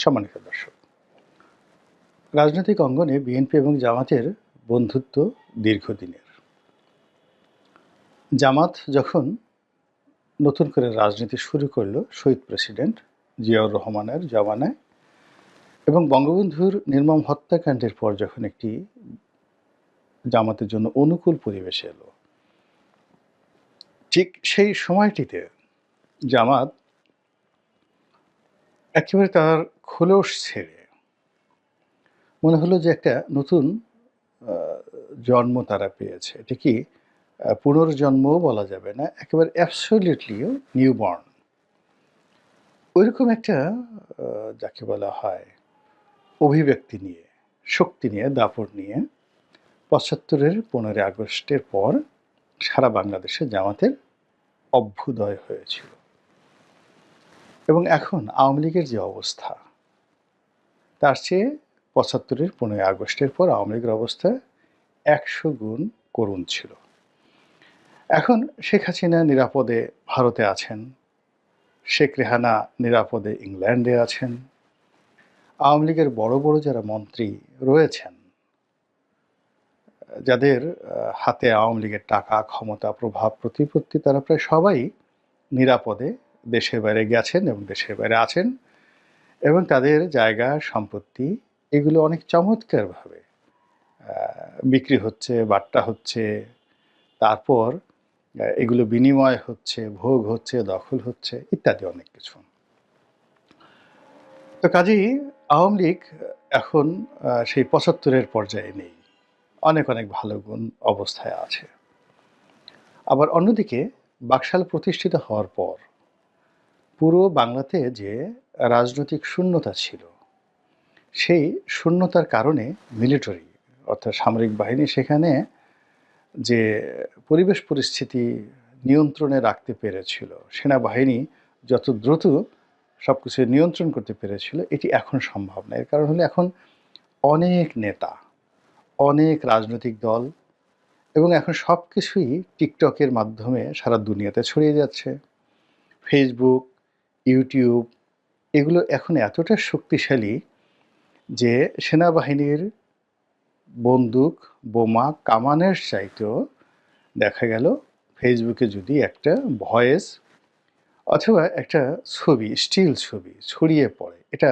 সম্মানিত দর্শক, রাজনৈতিক অঙ্গনে বিএনপি এবং জামাতের বন্ধুত্ব দীর্ঘদিনের। জামাত যখন নতুন করে রাজনীতি শুরু করলো শহীদ প্রেসিডেন্ট জিয়াউর রহমানের জমানায় এবং বঙ্গবন্ধুর নির্মম হত্যাকাণ্ডের পর যখন একটি জামাতের জন্য অনুকূল পরিবেশ এলো, ঠিক সেই সময়টিতে জামাত একেবারে তার খোলস ছেড়ে মনে হলো যে একটা নতুন জন্ম তারা পেয়েছে। এটা কি পুনর্জন্মও বলা যাবে না, একেবারে অ্যাবসলিউটলিও নিউবর্ন। ওইরকম একটা যাকে বলা হয় অভিব্যক্তি নিয়ে, শক্তি নিয়ে, দাপট নিয়ে ৭৫-এর ১৫ই আগস্টের পর সারা বাংলাদেশে জামাতের অভ্যুদয় হয়েছিল। এবং এখন আওয়ামী লীগের যে অবস্থা, তার চেয়ে ৭৫-এর ১৫ই আগস্টের পর আওয়ামী লীগের অবস্থা ১০০ গুণ করুণ ছিল। এখন শেখ হাসিনা নিরাপদে ভারতে আছেন, শেখ রেহানা নিরাপদে ইংল্যান্ডে আছেন। আওয়ামী লীগের বড় বড় যারা মন্ত্রী রয়েছেন, যাদের হাতে আওয়ামী লীগের টাকা, ক্ষমতা, প্রভাব, প্রতিপত্তি, তারা প্রায় সবাই নিরাপদে দেশের বাইরে গেছেন এবং দেশের বাইরে আছেন এবং তাদের জায়গা, সম্পত্তি এগুলো অনেক চমৎকারভাবে বিক্রি হচ্ছে, বাট্টা হচ্ছে, তারপর এগুলো বিনিময় হচ্ছে, ভোগ হচ্ছে, দখল হচ্ছে, ইত্যাদি অনেক কিছু। তো কাজেই আওয়ামী লীগ এখন সেই ৭৫-এর পর্যায়ে নেই, অনেক অনেক ভালো গুণ অবস্থায় আছে। আবার অন্যদিকে বাকশাল প্রতিষ্ঠিত হওয়ার পর পুরো বাংলাতে যে রাজনৈতিক শূন্যতা ছিল, সেই শূন্যতার কারণে মিলিটারি অর্থাৎ সামরিক বাহিনী সেখানে যে পরিবেশ পরিস্থিতি নিয়ন্ত্রণে রাখতে পেরেছিল, সেনাবাহিনী যত দ্রুত সব কিছু নিয়ন্ত্রণ করতে পেরেছিল, এটি এখন সম্ভব না। এর কারণ হলো এখন অনেক নেতা, অনেক রাজনৈতিক দল এবং এখন সব কিছুই টিকটকের মাধ্যমে সারা দুনিয়াতে ছড়িয়ে যাচ্ছে। ফেসবুক, ইউটিউব এগুলো এখন এতটা শক্তিশালী যে সেনাবাহিনীর বন্দুক, বোমা, কামানের চাইতেও দেখা গেল ফেসবুকে যদি একটা ভয়েস অথবা একটা ছবি, স্টিল ছবি ছড়িয়ে পড়ে, এটা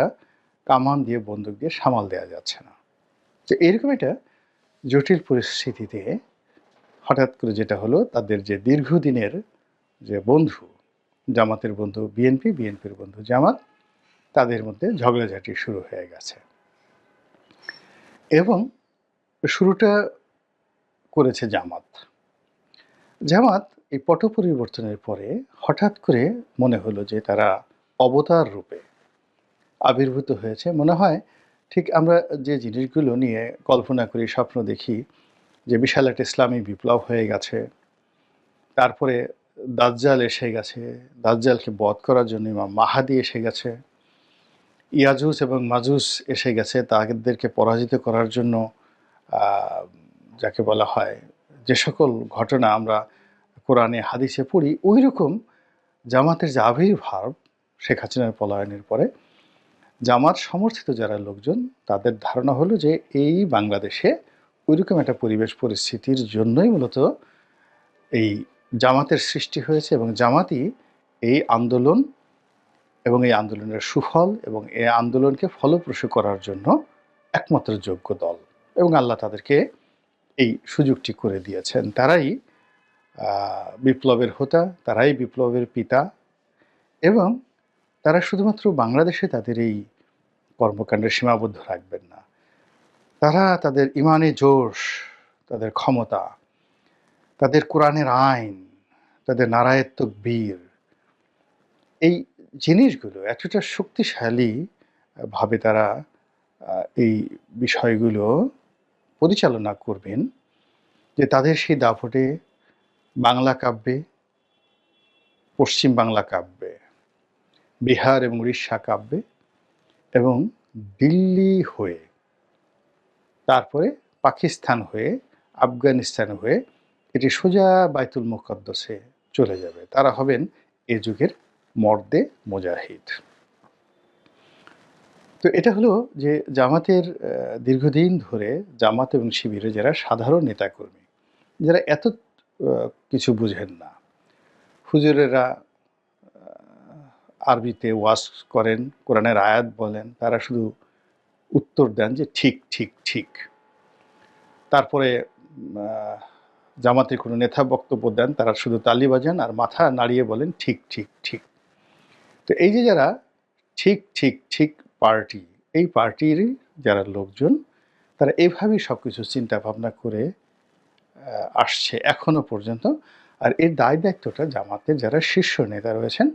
কামান দিয়ে, বন্দুক দিয়ে সামাল দেওয়া যাচ্ছে না। তো এরকম একটা জটিল পরিস্থিতিতে হঠাৎ করে যেটা হলো, তাদের যে দীর্ঘদিনের যে বন্ধু, জামাতের বন্ধু বিএনপি, বিএনপির বন্ধু জামাত, তাদের মধ্যে ঝগড়াঝাটি শুরু হয়ে গেছে এবং শুরুটা করেছে জামাত। জামাত এই পট পরিবর্তনের পরে হঠাৎ করে মনে হলো যে তারা অবতার রূপে আবির্ভূত হয়েছে। মনে হয় ঠিক আমরা যে জিনিসগুলো নিয়ে কল্পনা করি, স্বপ্ন দেখি যে বিশাল একটা ইসলামী বিপ্লব হয়ে গেছে, তারপরে দাজ্জাল এসে গেছে, দাজ্জালকে বধ করার জন্য ইমাম মাহাদি এসে গেছে, ইয়াজুজ এবং মাজুস এসে গেছে তাদেরকে পরাজিত করার জন্য, যাকে বলা হয় যে সকল ঘটনা আমরা কোরআনে হাদিসে পড়ি, ওই রকম জামাতের যে আবির্ভাব শেখ হাসিনার পলায়নের পরে জামাত সমর্থিত যারা লোকজন, তাদের ধারণা হলো যে এই বাংলাদেশে ওইরকম একটা পরিবেশ পরিস্থিতির জন্যই মূলত এই জামাতের সৃষ্টি হয়েছে এবং জামাতই এই আন্দোলন এবং এই আন্দোলনের সুফল এবং এই আন্দোলনকে ফলপ্রসূ করার জন্য একমাত্র যোগ্য দল এবং আল্লাহ তাদেরকে এই সুযোগটি করে দিয়েছেন। তারাই বিপ্লবের হোতা, তারাই বিপ্লবের পিতা এবং তারা শুধুমাত্র বাংলাদেশে তাদের এই কর্মকাণ্ডে সীমাবদ্ধ রাখবেন না। তারা তাদের ইমানে জোশ, তাদের ক্ষমতা, তাদের কোরআনের আইন, তাদের নারায়ে তাকবীর, এই জিনিসগুলো এতটা শক্তিশালী ভাবে তারা এই বিষয়গুলো পরিচালনা করবেন যে তাদের সেই দাপটে বাংলা কাব্যে, পশ্চিম বাংলা কাব্যে, বিহার এবং উড়িষ্যা কাব্যে এবং দিল্লি হয়ে, তারপরে পাকিস্তান হয়ে, আফগানিস্তান হয়ে এটি সোজা বাইতুল মুকাদ্দাসে চলে যাবে। তারা হবেন এ যুগের মর্দে মুজাহিদ। তো এটা হলো যে জামাতের দীর্ঘদিন ধরে জামাত এবং শিবিরে যারা সাধারণ নেতাকর্মী, যারা এত কিছু বুঝেন না। হুজুরেরা আরবিতে ওয়াজ করেন, কোরআনের আয়াত বলেন, তারা শুধু উত্তর দেন যে ঠিক, ঠিক, ঠিক। তারপরে আ জামাতের কোনো নেতা বক্তব্য দেন, তারা শুধু তালি বাজান আর মাথা নাড়িয়ে বলেন ঠিক, ঠিক, ঠিক। তো এই যে যারা ঠিক, ঠিক, ঠিক পার্টি, এই পার্টির যারা লোকজন, তারা এভাবেই সবকিছু চিন্তা ভাবনা করে আসছে এখনো পর্যন্ত। আর এর দায়-দায়িত্বটা জামাতের যারা শীর্ষ নেতা রয়েছেন,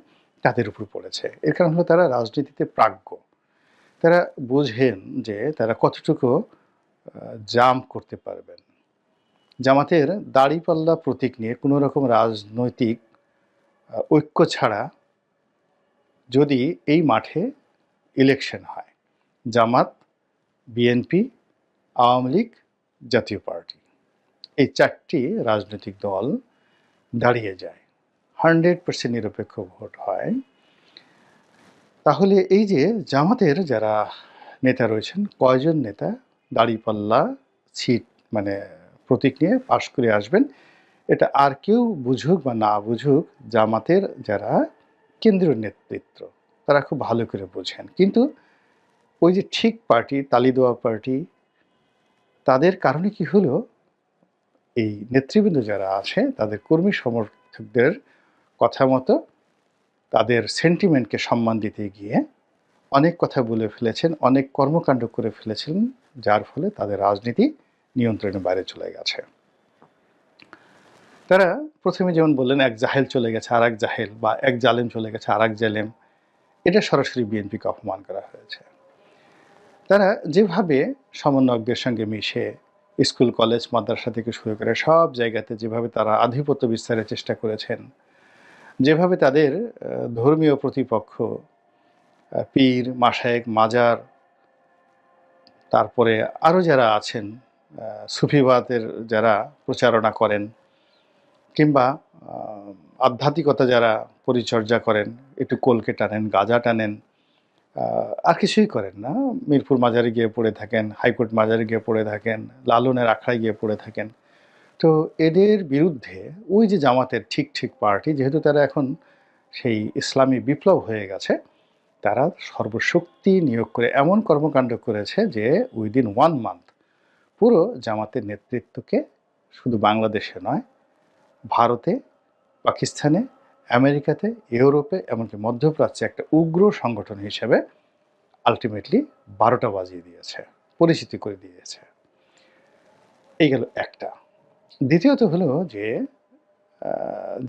তাদের উপর পড়েছে। এর কারণ হলো তারা রাজনীতিতে প্রাজ্ঞ। তারা বোঝেন যে তারা কতটুকু জাম্প করতে পারবেন। জামাতের দাঁড়িপাল্লা প্রতীক নিয়ে কোনো রকম রাজনৈতিক ঐক্য ছাড়া যদি এই মাঠে ইলেকশন হয়, জামাত, বিএনপি, আওয়ামী লীগ, জাতীয় পার্টি, এই ৪ টি রাজনৈতিক দল দাঁড়িয়ে যায়। 100% নিরপেক্ষ ভোট হয়। তাহলে এই যে জামাতের যারা নেতা রয়েছেন, কয়জন নেতা দাঁড়িপাল্লা ছিট মানে প্রতীক নিয়ে পাশ করে আসবেন, এটা আর কেউ বুঝুক বা না বুঝুক, জামাতের যারা কেন্দ্রীয় নেতৃত্ব তারা খুব ভালো করে বোঝেন। কিন্তু ওই যে ঠিক পার্টি, তালি দেওয়া পার্টি, তাদের কারণে কি হলো, এই নেতৃবৃন্দ যারা আছে তাদের কর্মী সমর্থকদের কথা মতো তাদের সেন্টিমেন্টকে সম্মান দিতে গিয়ে অনেক কথা বলে ফেলেছেন, অনেক কর্মকাণ্ড করে ফেলেছেন, যার ফলে তাদের রাজনীতি নিয়ন্ত্রণের বাইরে চলে গেছে। তারা প্রথমে যেমন বললেন এক জাহেল চলে গেছে আর এক জাহেল, বা এক জালেম চলে গেছে আর এক জালেম, এটা সরাসরি বিএনপিকে অপমান করা হয়েছে। তারা যেভাবে সমন্বয়কদের সঙ্গে মিশে স্কুল, কলেজ, মাদ্রাসা থেকে শুরু করে সব জায়গাতে যেভাবে তারা আধিপত্য বিস্তারের চেষ্টা করেছেন, যেভাবে তাদের ধর্মীয় প্রতিপক্ষ পীর, মাশায়েখ, মাজার, তারপরে আরও যারা আছেন সুফিবাদের যারা প্রচারণা করেন, কিংবা আধ্যাত্মিকতা যারা পরিচর্যা করেন, একটু কলকে টানেন, গাঁজা টানেন, আর কিছুই করেন না, মিরপুর মাজারে গিয়ে পড়ে থাকেন, হাইকোর্ট মাজারে গিয়ে পড়ে থাকেন, লালনের আখড়ায় গিয়ে পড়ে থাকেন। তো এদের বিরুদ্ধে ওই যে জামাতের ঠিক, ঠিক পার্টি, যেহেতু তারা এখন সেই ইসলামী বিপ্লব হয়ে গেছে, তারা সর্বশক্তি নিয়োগ করে এমন কর্মকাণ্ড করেছে যে উইদিন 1 মান্থ পুরো জামাতের নেতৃত্বকে শুধু বাংলাদেশে নয়, ভারতে, পাকিস্তানে, আমেরিকাতে, ইউরোপে, এমনকি মধ্যপ্রাচ্যে একটা উগ্র সংগঠন হিসেবে আলটিমেটলি ১২টা বাজিয়ে দিয়েছে, পরিচিতি করে দিয়েছে। এই গেল একটা। দ্বিতীয়ত হলো যে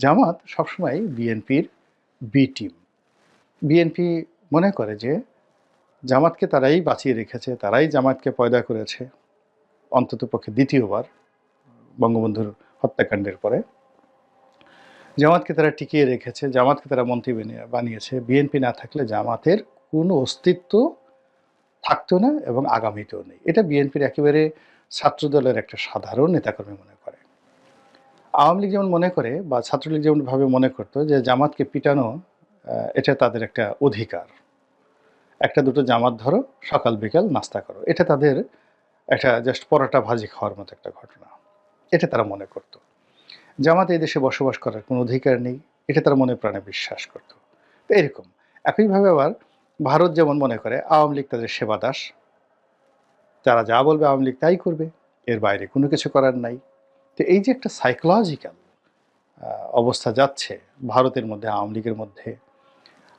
জামাত সবসময় বিএনপির বি টিম। বিএনপি মনে করে যে জামাতকে তারাই বাঁচিয়ে রেখেছে, তারাই জামাতকে পয়দা করেছে, অন্ততপক্ষে দ্বিতীয়বার বঙ্গবন্ধুর হত্যাকাণ্ডের পরে। জামাতকে তারা টিকিয়ে রেখেছে, জামাতকে তারা মন্ত্রী বানিয়েছে। বিএনপি না থাকলে জামাতের কোনো অস্তিত্ব থাকতো না এবং আগামীতেও নেই। এটা বিএনপির একেবারে ছাত্রদলের একটা সাধারণ নেতাকর্মী মনে করে। আওয়ামী লীগ যেমন মনে করে, বা ছাত্রলীগ যেমনভাবে মনে করতো যে জামাতকে পিটানো এটা তাদের একটা অধিকার। একটা দুটো জামাত ধরো, সকাল বিকাল নাস্তা করো। এটা তাদের একটা জাস্ট পরোটা ভাজি খাওয়ার মতো একটা ঘটনা। এটা তারা মনে করত। জামাত এই দেশে বসবাস করার কোনো অধিকার নেই, এটা তারা মনে প্রাণে বিশ্বাস করত। তো এরকম একইভাবে আবার ভারত যেমন মনে করে আওয়ামী লীগ তাদের সেবাদাস, তারা যা বলবে আওয়ামী লীগ তাই করবে, এর বাইরে কোনো কিছু করার নাই। তো এই যে একটা সাইকোলজিক্যাল অবস্থা যাচ্ছে ভারতের মধ্যে, আওয়ামী লীগের মধ্যে,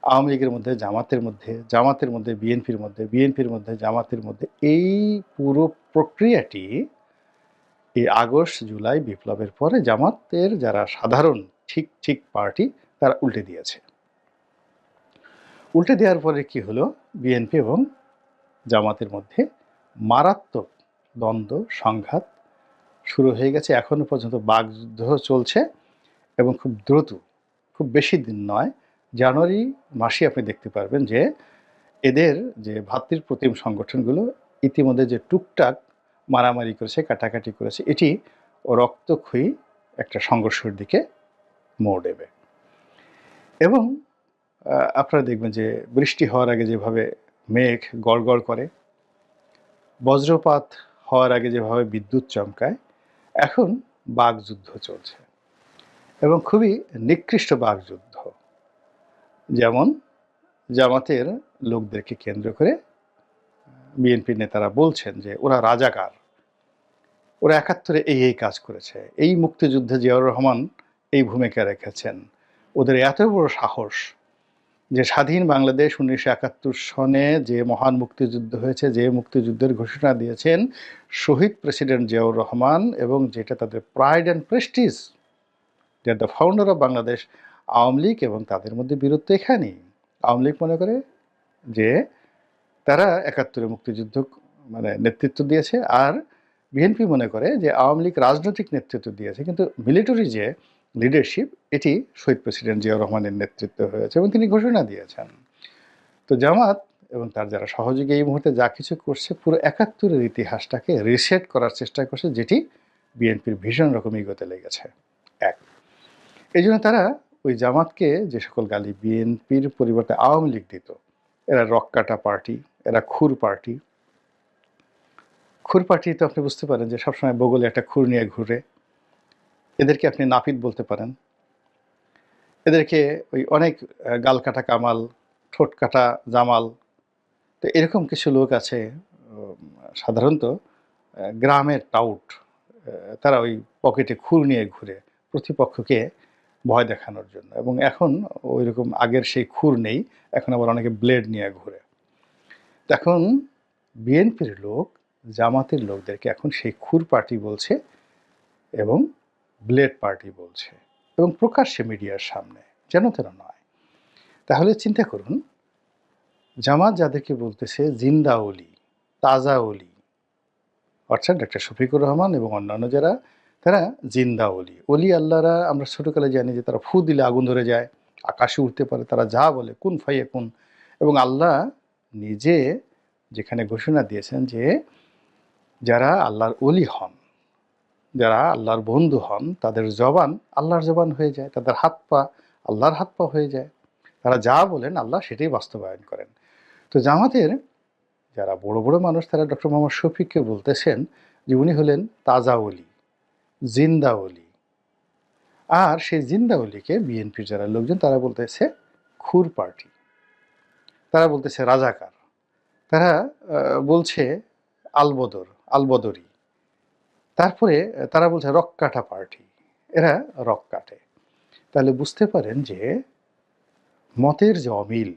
আওয়ামী লীগের মধ্যে জামাতের মধ্যে, জামাতের মধ্যে বিএনপির মধ্যে, বিএনপির মধ্যে জামাতের মধ্যে, এই পুরো প্রক্রিয়াটি এই আগস্ট জুলাই বিপ্লবের পরে জামাতের যারা সাধারণ ঠিক ঠিক পার্টি তারা উল্টে দিয়েছে। উল্টে দেওয়ার পরে কি হলো, বিএনপি এবং জামাতের মধ্যে মারাত্মক দ্বন্দ্ব, সংঘাত শুরু হয়ে গেছে। এখনো পর্যন্ত বাকযুদ্ধ চলছে এবং খুব দ্রুত, খুব বেশি দিন নয়, জানুয়ারি মাসে আপনি দেখতে পারবেন যে এদের যে ভ্রাতৃপ্রতিম সংগঠনগুলো ইতিমধ্যে যে টুকটাক মারামারি করেছে, কাটাকাটি করেছে, এটি রক্তক্ষয়ী একটা সংঘর্ষের দিকে মোড় নেবে। এবং আপনারা দেখবেন যে বৃষ্টি হওয়ার আগে যেভাবে মেঘ গড়গড় করে, বজ্রপাত হওয়ার আগে যেভাবে বিদ্যুৎ চমকায়, এখন বাকযুদ্ধ চলছে এবং খুবই নিকৃষ্ট বাকযুদ্ধ। যেমন জামাতের লোকদেরকে কেন্দ্র করে বিএনপির নেতারা বলছেন যে ওরা রাজাকার, ওরা ৭১-এ এই কাজ করেছে, এই মুক্তিযুদ্ধে জিয়াউর রহমান এই ভূমিকা রেখেছেন, ওদের এত বড় সাহস যে স্বাধীন বাংলাদেশ ১৯৭১ সনে যে মহান মুক্তিযুদ্ধ হয়েছে, যে মুক্তিযুদ্ধের ঘোষণা দিয়েছেন শহীদ প্রেসিডেন্ট জিয়াউর রহমান, এবং যেটা তাদের pride and prestige, they are the founder of Bangladesh. Awami League এবং তাদের মধ্যে বীরত্ব এখানেই। আওয়ামী লীগ মনে করে যে তারা ৭১-এ মুক্তিযুদ্ধ নেতৃত্ব দিয়েছে, আর বিএনপি মনে করে যে আওয়ামী লীগ রাজনৈতিক নেতৃত্ব দিয়েছে, কিন্তু মিলিটারি যে লিডারশিপ এটি শহীদ প্রেসিডেন্ট জিয়াউর রহমানের নেতৃত্বে হয়েছে এবং তিনি ঘোষণা দিয়েছেন। তো জামাত এবং তার যারা সহযোগী এই মুহূর্তে যা কিছু করছে পুরো ৭১-এর ইতিহাসটাকে রিসেট করার চেষ্টা করছে, যেটি বিএনপির ভীষণ রকম ইগোতে লেগেছে। এক, এই জন্য তারা ওই জামাতকে যে সকল গালি বিএনপির পরিবর্তে আওয়ামী লীগ দিত, এরা রক্কাটা পার্টি, এরা খুর পার্টি। খুর পার্টি তো আপনি বুঝতে পারেন যে সবসময় বগলে একটা খুর নিয়ে ঘুরে, এদেরকে আপনি নাপিত বলতে পারেন, এদেরকে ওই অনেক গাল কাটা কামাল, ঠোঁট কাটা জামাল। তো এরকম কিছু লোক আছে সাধারণত গ্রামের টাউট, তারা ওই পকেটে খুর নিয়ে ঘুরে প্রতিপক্ষকে ভয় দেখানোর জন্য, এবং এখন ওই রকম আগের সেই খুর নেই, এখন আবার অনেকে ব্লেড নিয়ে ঘুরে। এখন বিএনপির লোক জামাতের লোকদেরকে এখন সেই খুর পার্টি বলছে এবং ব্লেড পার্টি বলছে, এবং প্রকাশ্যে মিডিয়ার সামনে, যেন তেন নয়। তাহলে চিন্তা করুন, জামাত যাদেরকে বলতেছে জিন্দা ওলি, তাজা ওলি, অর্থাৎ ডক্টর শফিকুর রহমান এবং অন্যান্য যারা, তারা জিন্দা ওলি। ওলি আল্লাহরা আমরা ছোটোকালে জানি যে তারা ফু দিলে আগুন ধরে যায়, আকাশে উঠতে পারে, তারা যা বলে কুন ফাইয়া কুন। এবং আল্লাহ নিজে যেখানে ঘোষণা দিয়েছেন যে যারা আল্লাহর ওলি হন, যারা আল্লাহর বন্ধু হন, তাদের জবান আল্লাহর জবান হয়ে যায়, তাদের হাত পা আল্লাহর হাত পা হয়ে যায়, তারা যা বলেন আল্লাহ সেটাই বাস্তবায়ন করেন। তো জামাতের যারা বড় বড় মানুষ, তারা ডক্টর মোহাম্মদ শফিককে বলতেছেন যে উনি হলেন তাজা ওলি, জিন্দা ওলি। আর সেই জিন্দা ওলিকে বিএনপির যারা লোকজন তারা বলতেছে খুর পার্টি, তারা বলতেছে রাজাকার, তারা বলছে আলবদর, আলবদরি, তারপরে তারা বলছে রক্কাটা পার্টি, এরা রক কাটে। তাহলে বুঝতে পারেন যে মতের যে অমিল,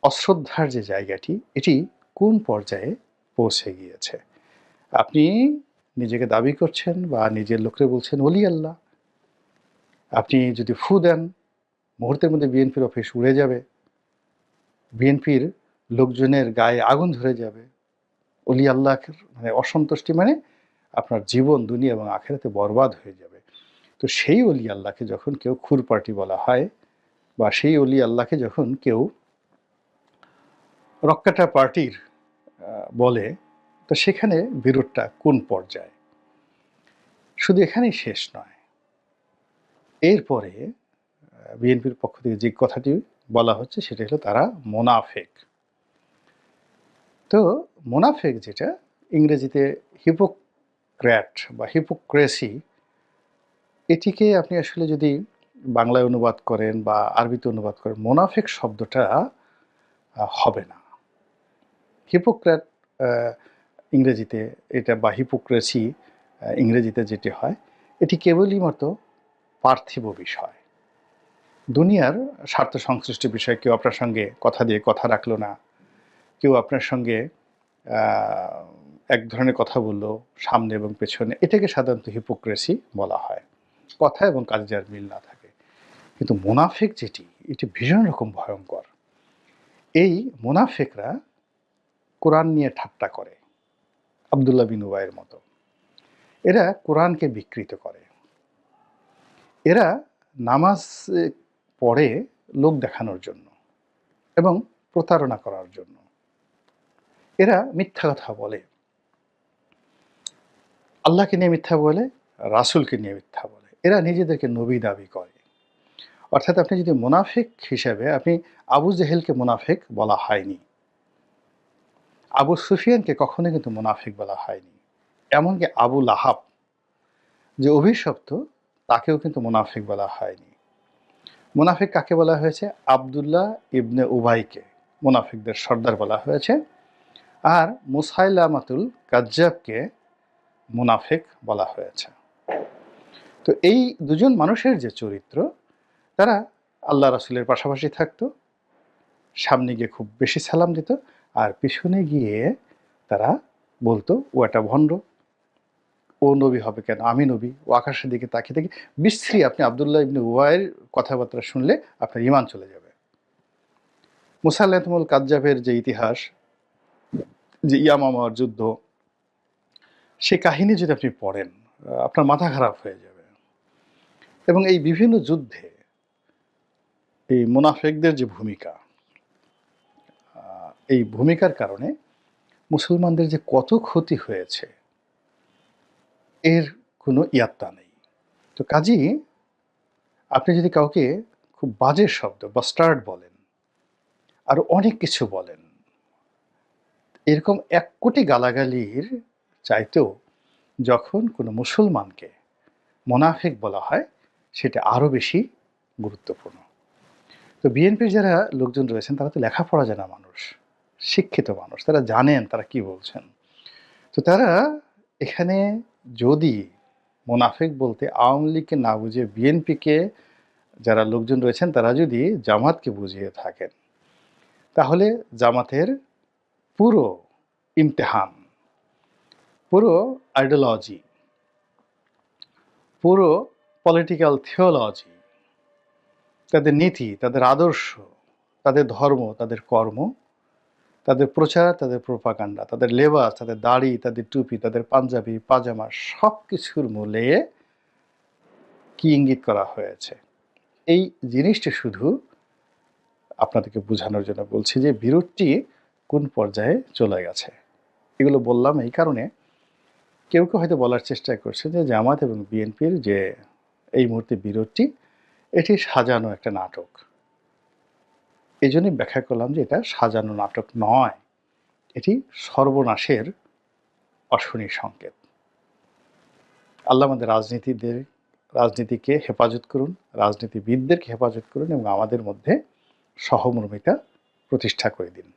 অশ্রদ্ধার যে জায়গাটি, এটি কোন পর্যায়ে পৌঁছে গিয়েছে। আপনি নিজেকে দাবি করছেন বা নিজের লোকরে বলছেন ওলি আল্লাহ, আপনি যদি ফু দেন মুহূর্তের মধ্যে বিএনপির অফিস উড়ে যাবে, বিএনপির লোকজনের গায়ে আগুন ধরে যাবে। ওলি আল্লাহ অসন্তুষ্টি আপনার জীবন, দুনিয়া এবং আখেরাতে বরবাদ হয়ে যাবে। তো সেই ওলি আল্লাহকে যখন কেউ খুর পার্টি বলা হয়, বা সেই ওলি আল্লাহকে যখন কেউ রক্কাটা পার্টির বলে, তো সেখানে বিরোধটা কোন পর্যায়ে। শুধু এখানেই শেষ নয়, এরপরে বিএনপির পক্ষ থেকে যে কথাটি বলা হচ্ছে সেটা হলো তারা মোনাফেক। তো মোনাফেক যেটা ইংরেজিতে হিপোক্র্যাট বা হিপোক্রেসি, এটিকে আপনি আসলে যদি বাংলায় অনুবাদ করেন বা আরবিতে অনুবাদ করেন, মোনাফেক শব্দটা হবে না। হিপোক্র্যাট ইংরেজিতে এটা, বা হিপোক্রেসি ইংরেজিতে যেটি হয়, এটি কেবলই মতো পার্থিব বিষয়, দুনিয়ার স্বার্থ সংশ্লিষ্ট বিষয়। কেউ আপনার সঙ্গে কথা দিয়ে কথা রাখলো না, কেউ আপনার সঙ্গে এক ধরনের কথা বললো সামনে এবং পেছনে, এটাকে সাধারণত হিপোক্রেসি বলা হয়, কথা এবং কাজে যার মিল না থাকে। কিন্তু মোনাফেক যেটি, এটি ভীষণ রকম ভয়ঙ্কর। এই মোনাফেকরা কোরআন নিয়ে ঠাট্টা করে, আব্দুল্লাহ বিন উবাইয়ের মতো। এরা কোরআনকে বিকৃত করে, এরা নামাজ পড়ে লোক দেখানোর জন্য এবং প্রতারণা করার জন্য। এরা মিথ্যা কথা বলে, আল্লাহকে নিয়ে মিথ্যা বলে, রাসূলকে নিয়ে মিথ্যা বলে। এরা নিজেদেরকে নবী দাবি করে। অর্থাৎ আপনি যদি মুনাফিক হিসেবে, আপনি আবু জেহেলকে মুনাফিক বলা হয়নি, আবু সুফিয়ানকে কখনো কিন্তু মুনাফিক বলা হয়নি। এমনকি আবু লাহাব যে অভিশপ্ত, তাকেও কিন্তু মুনাফিক বলা হয়নি। মুনাফিক কাকে বলা হয়েছে? আবদুল্লাহ ইবনে উবাইকে মুনাফিকদের সর্দার বলা হয়েছে। আর মুসাইলামাতুল কাজ্জাবকে মুনাফিক বলা হয়েছে। তো এই দুজন মানুষের যে চরিত্র, তারা আল্লাহ রাসূলের পাশাপাশি থাকতো, সামনে গিয়ে খুব বেশি সালাম দিত, আর পিছনে গিয়ে তারা বলতো ও একটা ভণ্ড, ও নবী হবে কেন, আমি নবী, ও আকাশের দিকে তাকিয়ে থেকে বিশ্রী। আপনি আবদুল্লাহ ইবনে উবাইয়ের কথাবার্তা শুনলে আপনার ঈমান চলে যাবে। মুসাইলামাতুল কাজ্জাবের যে ইতিহাস, যে ইয়ামামার যুদ্ধ, সে কাহিনী যদি আপনি পড়েন, আপনার মাথা খারাপ হয়ে যাবে। এবং এই বিভিন্ন যুদ্ধে এই মুনাফিকদের যে ভূমিকা, এই ভূমিকার কারণে মুসলমানদের যে কত ক্ষতি হয়েছে, এর কোনো ইয়াত্তা নেই। তো কাজেই আপনি যদি কাউকে খুব বাজে শব্দ বাস্টার্ড বলেন, আরও অনেক কিছু বলেন, এরকম ১ কোটি গালাগালির চাইতেও যখন কোনো মুসলমানকে মুনাফিক বলা হয়, সেটা আরও বেশি গুরুত্বপূর্ণ। তো বিএনপির যারা লোকজন রয়েছেন, তারা তো লেখাপড়া জানা মানুষ, শিক্ষিত মানুষ, তারা জানেন তারা কি বলছেন। তো তারা এখানে যদি মুনাফিক বলতে আওয়ামী লীগকে না বুঝিয়ে বিএনপিকে যারা লোকজন রয়েছেন তারা যদি জামাতকে বুঝিয়ে থাকেন, তাহলে জামাতের পুরো ইমতেহান, পুরো আইডিওলজি, পুরো পলিটিক্যাল থিওলজি, তাদের নীতি, তাদের আদর্শ, তাদের ধর্ম, তাদের কর্ম, তাদের প্রচার, তাদের প্রোপাগান্ডা, তাদের লেবাস, তাদের দাড়ি, তাদের টুপি, তাদের পাঞ্জাবি, পাজামা, সব কিছুর মূলে কি ইঙ্গিত করা হয়েছে, এই জিনিসটি শুধু আপনাদেরকে বোঝানোর জন্য বলছি যে বিরোধটি কোন পর্যায়ে চলে গেছে। এগুলো বললাম এই কারণে, কেউ কেউ হয়তো বলার চেষ্টা করছে যে জামাত এবং বিএনপির যে এই মুহূর্তে বিরোধটি, এটি সাজানো একটা নাটক। এই জন্যই ব্যাখ্যা করলাম যে এটা সাজানো নাটক নয়, এটি সর্বনাশের অশনি সংকেত। আল্লাহ আমাদের রাজনীতিকে হেফাজত করুন, রাজনীতিবিদদেরকে হেফাজত করুন এবং আমাদের মধ্যে সহমর্মিতা প্রতিষ্ঠা করে দিন।